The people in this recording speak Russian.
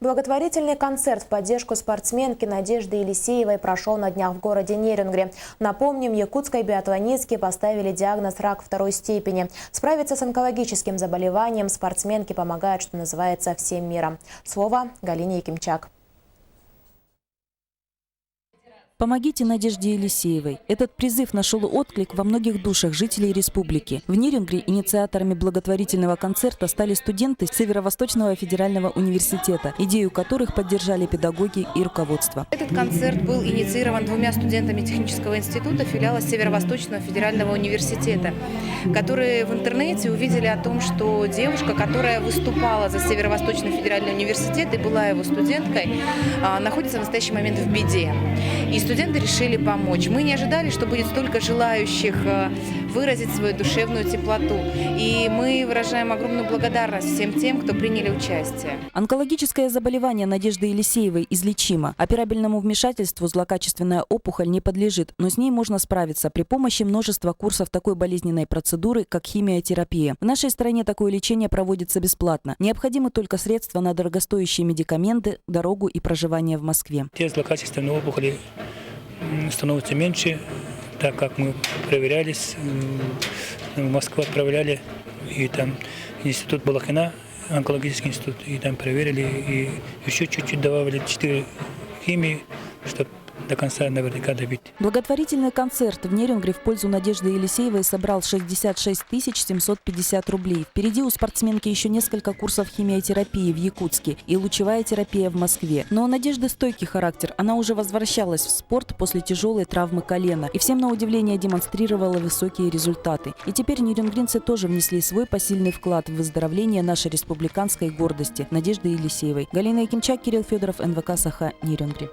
Благотворительный концерт в поддержку спортсменки Надежды Елисеевой прошел на днях в городе Нерюнгри. Напомним, якутской биатлонистке поставили диагноз рак второй степени. Справиться с онкологическим заболеванием спортсменке помогает, что называется, всем миром. Слово Галине Якимчак. Помогите Надежде Елисеевой. Этот призыв нашел отклик во многих душах жителей республики. В Нерюнгри инициаторами благотворительного концерта стали студенты Северо-Восточного федерального университета, идею которых поддержали педагоги и руководство. Этот концерт был инициирован двумя студентами технического института филиала Северо-Восточного федерального университета, которые в интернете увидели о том, что девушка, которая выступала за Северо-Восточный федеральный университет и была его студенткой, находится в настоящий момент в беде. И студенты решили помочь. Мы не ожидали, что будет столько желающих выразить свою душевную теплоту. И мы выражаем огромную благодарность всем тем, кто приняли участие. Онкологическое заболевание Надежды Елисеевой излечимо. Операбельному вмешательству злокачественная опухоль не подлежит, но с ней можно справиться при помощи множества курсов такой болезненной процедуры, как химиотерапия. В нашей стране такое лечение проводится бесплатно. Необходимы только средства на дорогостоящие медикаменты, дорогу и проживание в Москве. Те злокачественные опухоли становится меньше, так как мы проверялись, в Москву отправляли, и там институт Балахина, онкологический институт, и там проверили, и еще чуть-чуть добавили 4 химии, чтобы до конца наверняка добить. Благотворительный концерт в Нерюнгри в пользу Надежды Елисеевой собрал 66 750 рублей. Впереди у спортсменки еще несколько курсов химиотерапии в Якутске и лучевая терапия в Москве. Но у Надежды стойкий характер. Она уже возвращалась в спорт после тяжелой травмы колена и всем на удивление демонстрировала высокие результаты. И теперь нерюнгринцы тоже внесли свой посильный вклад в выздоровление нашей республиканской гордости Надежды Елисеевой. Галина Якимчак, Кирилл Федоров, НВК «Саха», Нерюнгри.